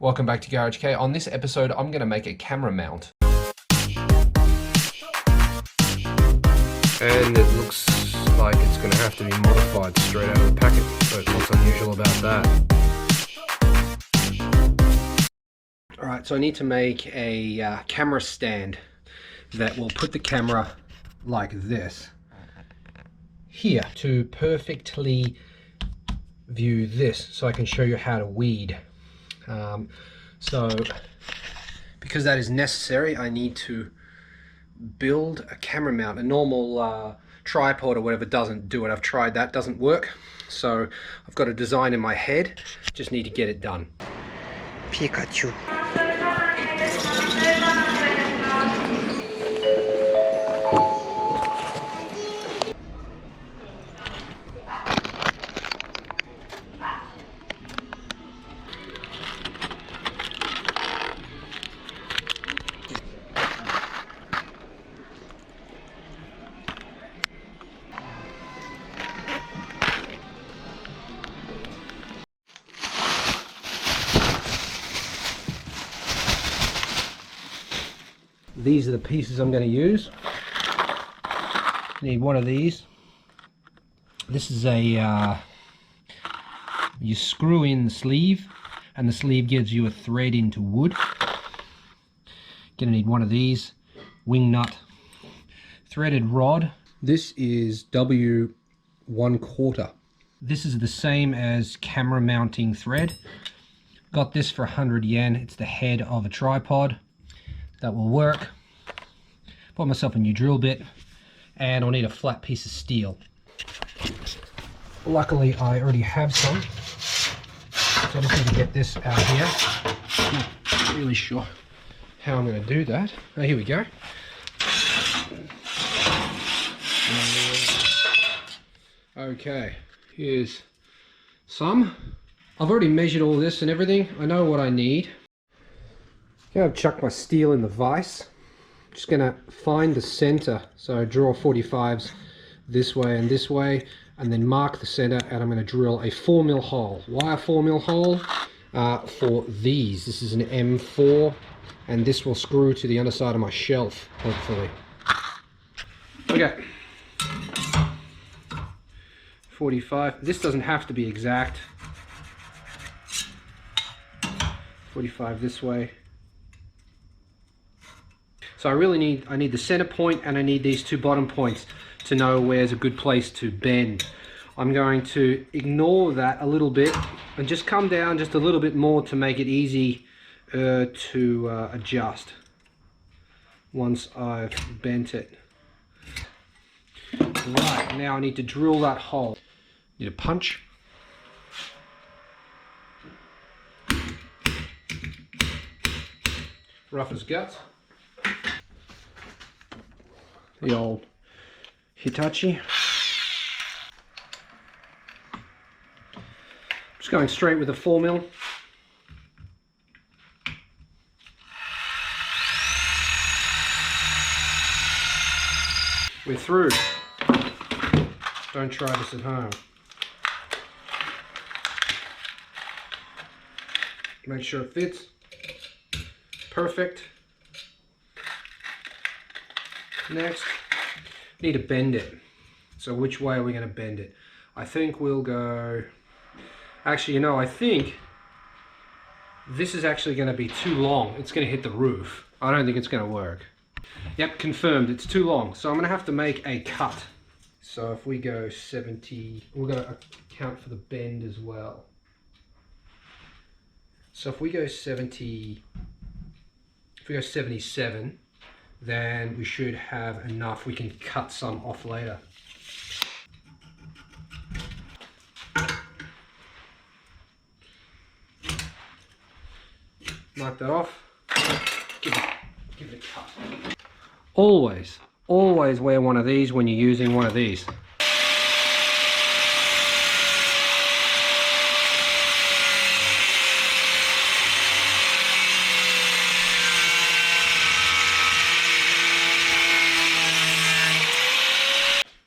Welcome back to Garage Kei. On this episode, I'm going to make a camera mount. And it looks like it's going to have to be modified straight out of the packet. So what's unusual about that? Alright, so I need to make a camera stand that will put the camera like this here to perfectly view this, so I can show you how to weed. So because that is necessary, I need to build a camera mount. A normal tripod or whatever doesn't do it. I've tried that, doesn't work. So I've got a design in my head, just need to get it done. Pikachu. These are the pieces I'm going to use. Need one of these. This is a you screw in the sleeve, and the sleeve gives you a thread into wood. Gonna need one of these. Wing nut, threaded rod. This is W1/4. This is the same as camera mounting thread. Got this for 100 yen. It's the head of a tripod. That will work. Bought myself a new drill bit, and I'll need a flat piece of steel. Luckily I already have some, so I just need to get this out here. Not really sure how I'm going to do that. Oh, here we go. Okay, here's some. I've already measured all this and everything. I know what I need. Okay, I've chucked my steel in the vise. Just gonna find the center, so draw 45s this way and this way, and then mark the center, and I'm gonna drill a 4mm hole. Why a 4mm hole? For these. This is an M4, and this will screw to the underside of my shelf, hopefully. Okay. 45. This doesn't have to be exact. 45 this way. So I need the center point, and I need these two bottom points to know where's a good place to bend. I'm going to ignore that a little bit and just come down just a little bit more to make it easy to adjust once I've bent it. Right, now I need to drill that hole. Need a punch. Rough as guts. The old Hitachi. Just going straight with a 4mm. We're through. Don't try this at home. Make sure it fits. Perfect. Next, need to bend it. So which way are we going to bend it? I think we'll go... Actually, you know, I think this is actually going to be too long. It's going to hit the roof. I don't think it's going to work. Yep, confirmed. It's too long. So I'm going to have to make a cut. So if we go 70... We're going to account for the bend as well. So if we go 70... If we go 77... then we should have enough. We can cut some off later. Knock that off. Give it a cut. Always wear one of these when you're using one of these.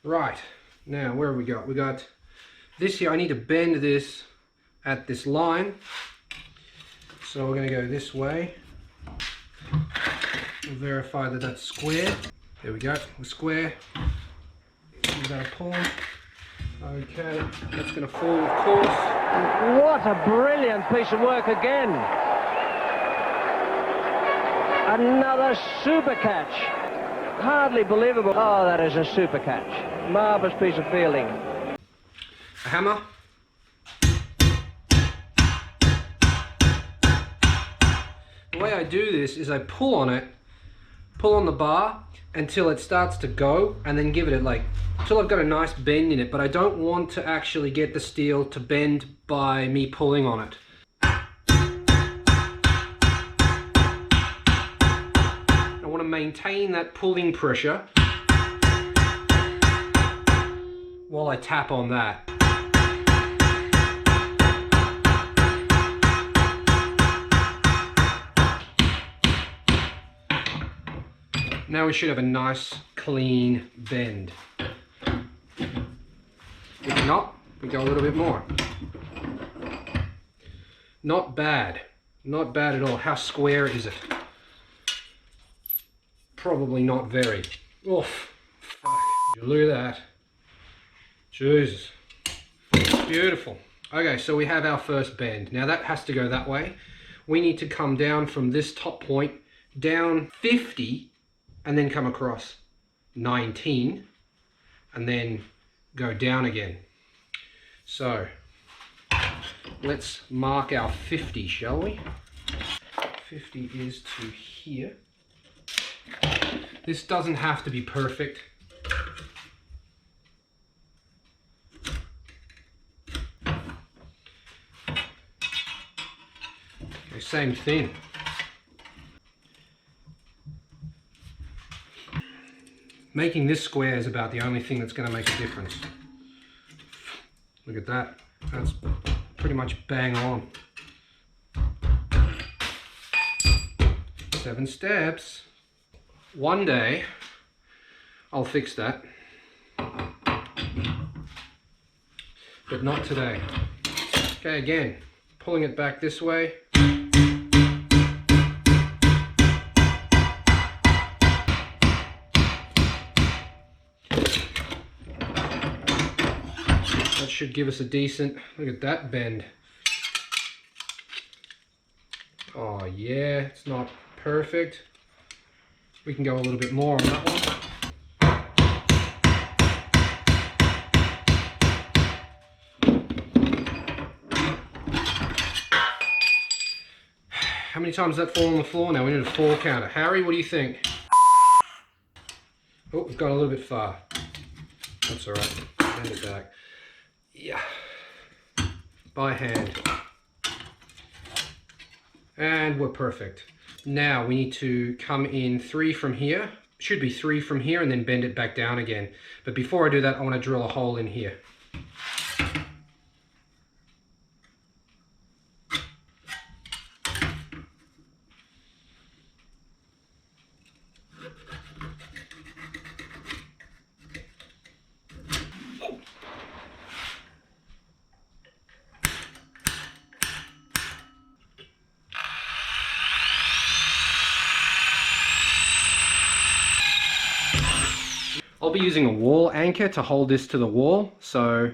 Right, now where have we got? We got this here. I need to bend this at this line. So we're going to go this way. We'll verify that that's square. There we go, we're square. Give that a pull. Okay, that's going to fall, of course. What a brilliant piece of work again. Another super catch. Hardly believable. Oh, that is a super catch. Marvellous piece of fielding. A hammer. The way I do this is I pull on it, pull on the bar until it starts to go, and then give it like, until I've got a nice bend in it, but I don't want to actually get the steel to bend by me pulling on it. I want to maintain that pulling pressure while I tap on that. Now we should have a nice clean bend. If not, we go a little bit more. Not bad. Not bad at all. How square is it? Probably not very. Oof. Fuck. Look at that. Jesus. Beautiful. Okay, so we have our first bend. Now that has to go that way. We need to come down from this top point, down 50, and then come across 19, and then go down again. So let's mark our 50, shall we? 50 is to here. This doesn't have to be perfect. Okay, same thing. Making this square is about the only thing that's going to make a difference. Look at that. That's pretty much bang on. 7 steps. One day I'll fix that, but not today. Okay, again, pulling it back this way. That should give us a decent, look at that bend. Oh yeah, it's not perfect. We can go a little bit more on that one. How many times does that fall on the floor now? We need a 4 counter. Harry, what do you think? Oh, we've gone a little bit far. That's all right. Bend it back. Yeah. By hand. And we're perfect. Now we need to come in 3 from here. Should be 3 from here, and then bend it back down again. But before I do that, I want to drill a hole in here. I'll be using a wall anchor to hold this to the wall, so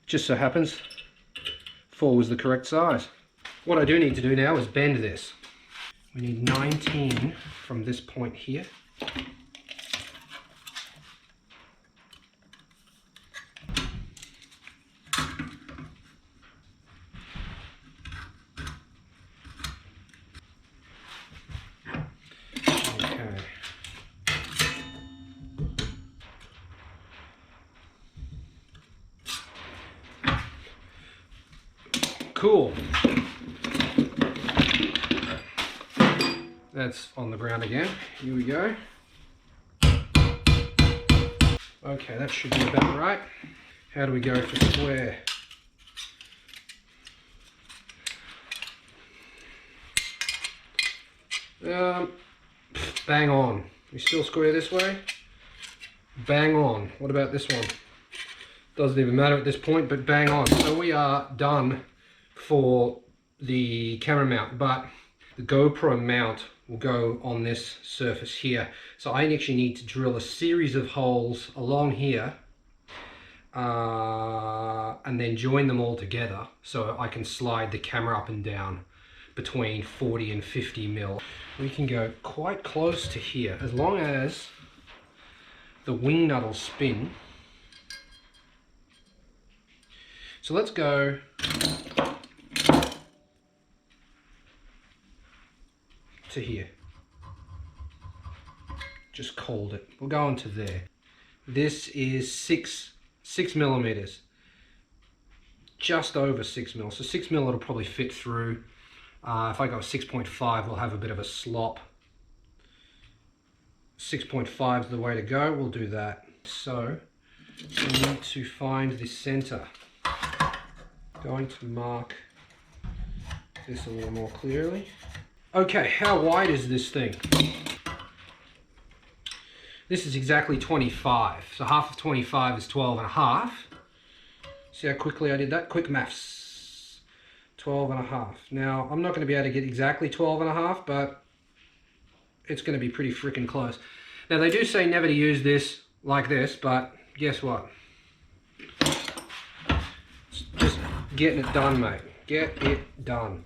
just so happens 4 was the correct size. What I do need to do now is bend this. We need 19 from this point here. Cool. That's on the ground again. Here we go. Okay, that should be about right. How do we go for square? Bang on. We still square this way? Bang on. What about this one? Doesn't even matter at this point, but bang on. So we are done for the camera mount, but the GoPro mount will go on this surface here. So I actually need to drill a series of holes along here and then join them all together so I can slide the camera up and down between 40 and 50 mil. We can go quite close to here as long as the wing nut will spin. So let's go to here. Just called it. We'll go on to there. This is 6 millimeters. Just over 6 mil. So 6 mil it'll probably fit through. If I go 6.5, we'll have a bit of a slop. 6.5 is the way to go. We'll do that. So we need to find the center. Going to mark this a little more clearly. Okay, how wide is this thing? This is exactly 25. So half of 25 is 12 and a half. See how quickly I did that? Quick maths. 12 and a half. Now, I'm not going to be able to get exactly 12 and a half, but it's going to be pretty freaking close. Now, they do say never to use this like this, but guess what? It's just getting it done, mate. Get it done.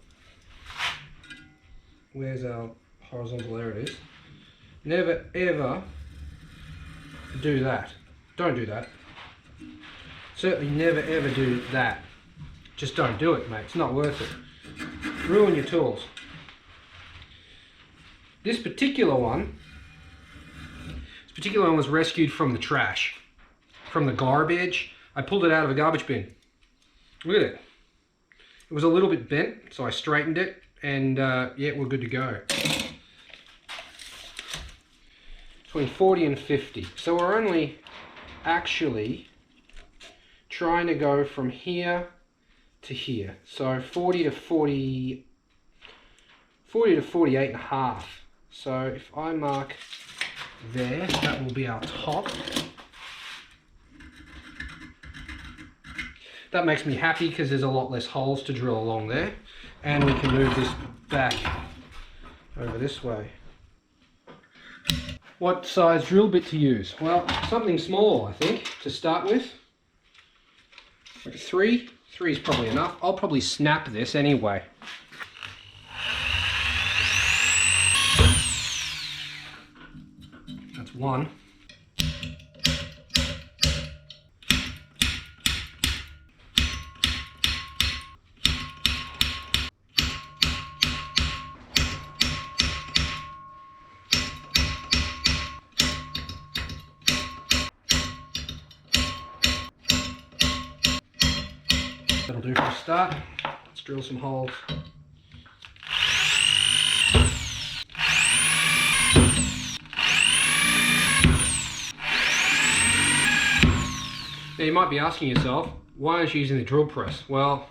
Where's our horizontal? There it is. Never ever do that. Don't do that. Certainly never ever do that. Just don't do it, mate. It's not worth it. Ruin your tools. This particular one was rescued from the trash, from the garbage. I pulled it out of a garbage bin. Look at it. It was a little bit bent, so I straightened it, and yeah, we're good to go. Between 40 and 50. So we're only actually trying to go from here to here. So 40 to 48 and a half. So if I mark there, that will be our top. That makes me happy because there's a lot less holes to drill along there. And we can move this back over this way. What size drill bit to use? Well, something small, I think, to start with. Like a 3. 3 is probably enough. I'll probably snap this anyway. That's 1. That'll do for a start. Let's drill some holes. Now you might be asking yourself, why aren't you using the drill press? Well,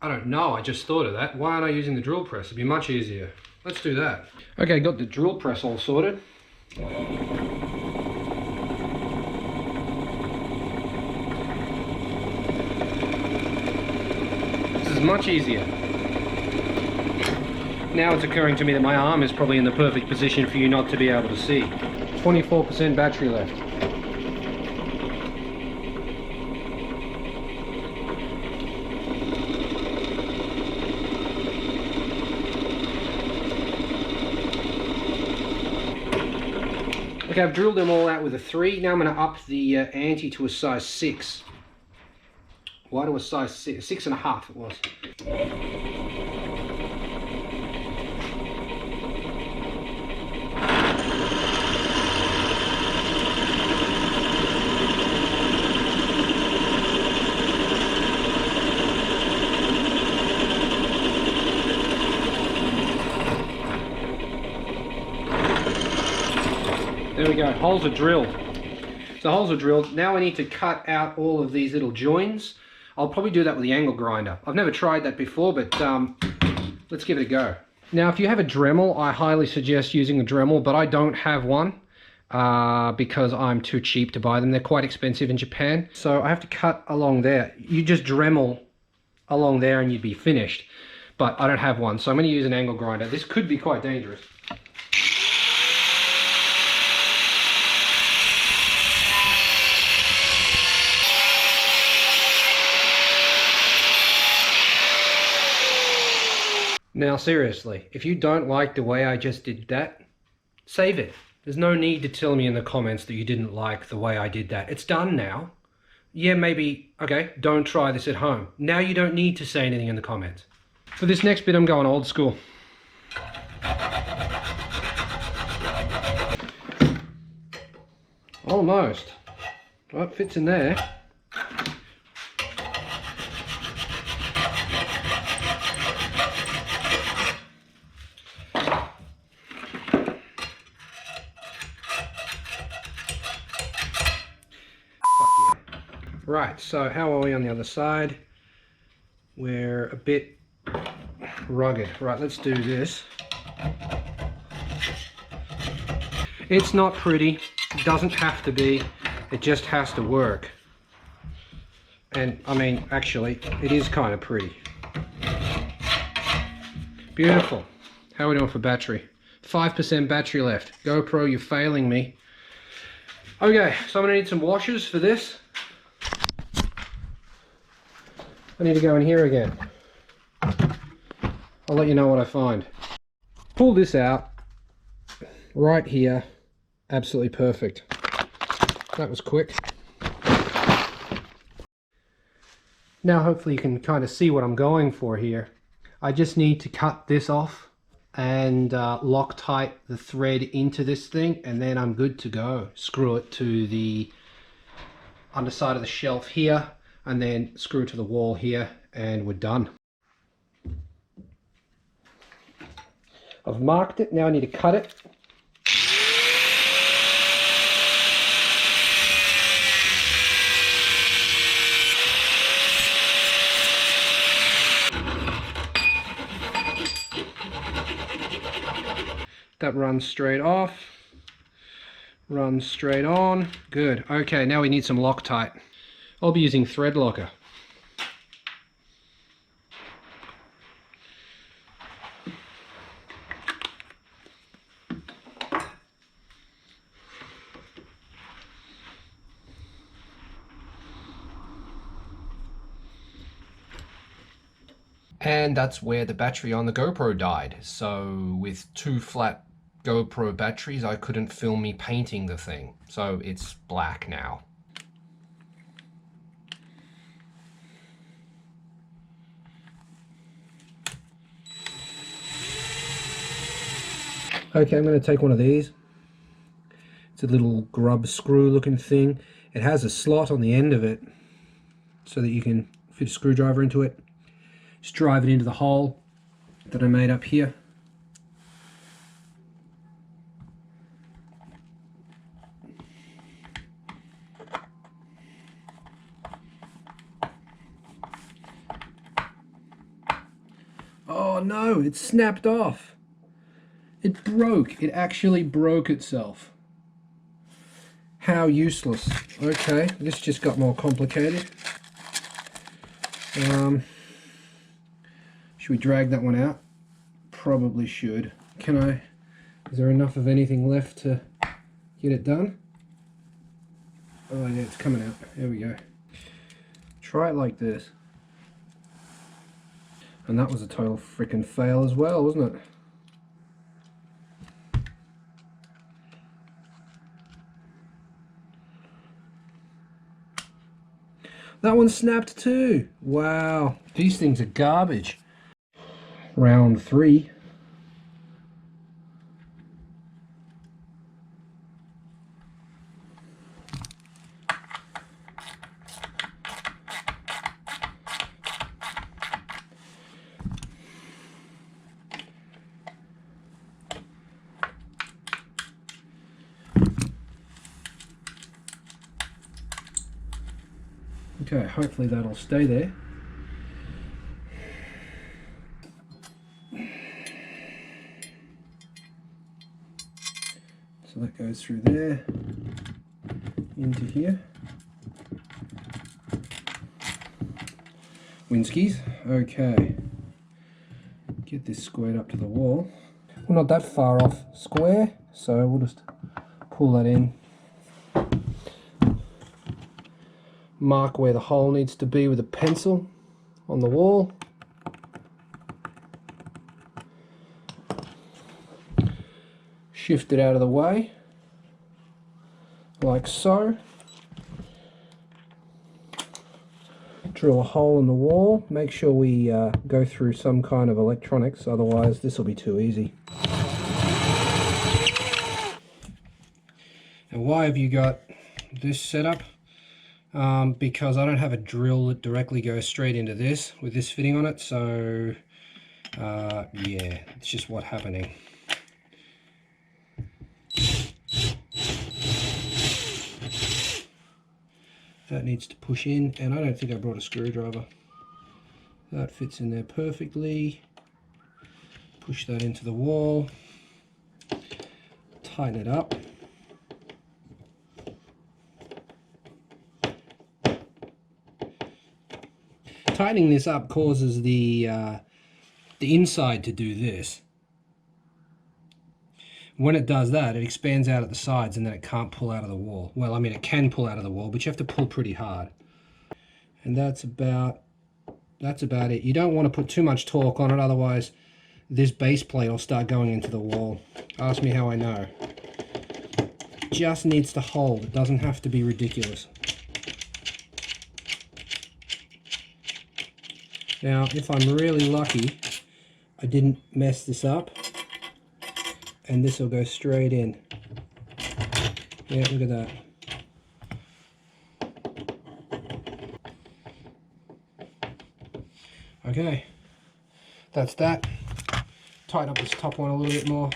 I don't know, I just thought of that. Why aren't I using the drill press? It'd be much easier. Let's do that. Okay, got the drill press all sorted. Much easier. Now it's occurring to me that my arm is probably in the perfect position for you not to be able to see. 24% battery left. Okay, I've drilled them all out with a 3. Now I'm going to up the ante to a size 6. Why to a size 6? 6.5 it was. There we go, holes are drilled. So holes are drilled. Now I need to cut out all of these little joins. I'll probably do that with the angle grinder. I've never tried that before, but let's give it a go. Now, if you have a Dremel, I highly suggest using a Dremel, but I don't have one because I'm too cheap to buy them. They're quite expensive in Japan. So I have to cut along there. You just Dremel along there and you'd be finished. but I don't have one, so I'm going to use an angle grinder. This could be quite dangerous. Now seriously, if you don't like the way I just did that, save it. There's no need to tell me in the comments that you didn't like the way I did that. It's done now. Yeah, maybe, okay, don't try this at home. Now you don't need to say anything in the comments. For this next bit, I'm going old school. Almost. Well, it fits in there. Right, so how are we on the other side? We're a bit rugged. Right, let's do this. It's not pretty. It doesn't have to be. It just has to work. And, I mean, actually, it is kind of pretty. Beautiful. How are we doing for battery? 5% battery left. GoPro, you're failing me. Okay, so I'm going to need some washers for this. I need to go in here again. I'll let you know what I find. Pull this out. Right here. Absolutely perfect. That was quick. Now hopefully you can kind of see what I'm going for here. I just need to cut this off and Loctite the thread into this thing, and then I'm good to go. Screw it to the underside of the shelf here, and then screw it to the wall here, and we're done. I've marked it, now I need to cut it. That runs straight off, runs straight on. Good. Okay, now we need some Loctite. I'll be using thread locker. And that's where the battery on the GoPro died. So with two flat GoPro batteries, I couldn't film me painting the thing. So it's black now. Okay, I'm going to take one of these. It's a little grub screw looking thing. It has a slot on the end of it so that you can fit a screwdriver into it. Just drive it into the hole that I made up here. Oh no, it snapped off. It broke. It actually broke itself. How useless. Okay, this just got more complicated. Should we drag that one out? Probably should. Can I? Is there enough of anything left to get it done? Oh yeah, it's coming out. There we go. Try it like this. And that was a total freaking fail as well, wasn't it? That one snapped too. Wow, these things are garbage. Round 3. Okay, hopefully that'll stay there. So that goes through there, into here. Winskies, okay. get this squared up to the wall. We're not that far off square, so we'll just pull that in. Mark where the hole needs to be with a pencil on the wall. Shift it out of the way, like so. Drill a hole in the wall. Make sure we go through some kind of electronics, otherwise this will be too easy. And why have you got this setup? Because I don't have a drill that directly goes straight into this with this fitting on it, so yeah, it's just what's happening. That needs to push in, and I don't think I brought a screwdriver. That fits in there perfectly. Push that into the wall. Tighten it up. Tightening this up causes the inside to do this. When it does that, it expands out at the sides and then it can't pull out of the wall. Well, I mean, it can pull out of the wall, but you have to pull pretty hard. And that's about it. You don't want to put too much torque on it, otherwise this base plate will start going into the wall. Ask me how I know. Just needs to hold. It doesn't have to be ridiculous. Now, if I'm really lucky, I didn't mess this up, and this will go straight in. Yeah, look at that. Okay, that's that. Tighten up this top one a little bit more.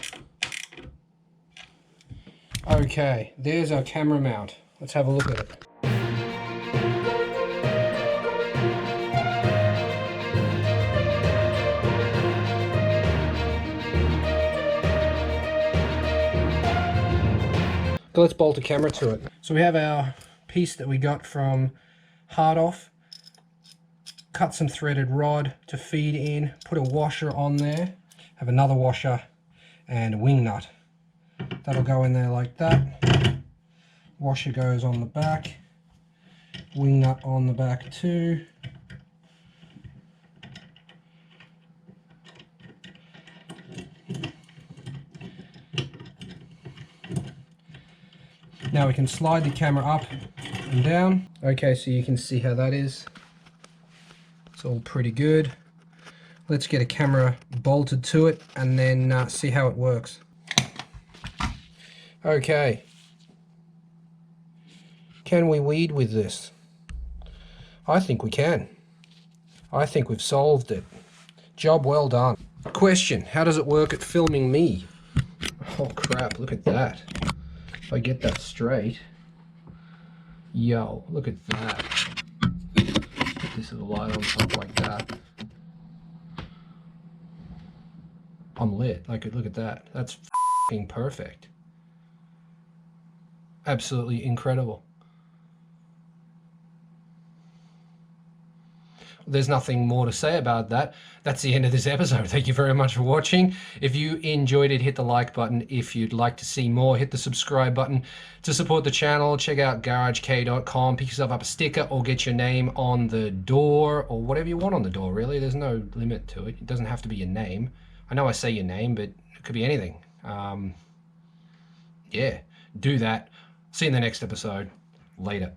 Okay, there's our camera mount. Let's have a look at it. So let's bolt a camera to it. So we have our piece that we got from Hard Off. Cut some threaded rod to feed in, put a washer on there, have another washer and a wing nut. That'll go in there like that. Washer goes on the back, wing nut on the back too. Now we can slide the camera up and down. Okay, so you can see how that is. It's all pretty good. Let's get a camera bolted to it and then see how it works. Okay. Can we weed with this? I think we can. I think we've solved it. Job well done. Question, how does it work at filming me? Oh crap, look at that. If I get that straight, yo, look at that. Put this little light on top like that. I'm lit. Like, look at that. That's f***ing perfect. Absolutely incredible. There's nothing more to say about that. That's the end of this episode. Thank you very much for watching. If you enjoyed it, hit the like button. If you'd like to see more, hit the subscribe button. To support the channel, check out garagekei.com. Pick yourself up a sticker or get your name on the door or whatever you want on the door, really. There's no limit to it. It doesn't have to be your name. I know I say your name, but it could be anything. Yeah, do that. See you in the next episode. Later.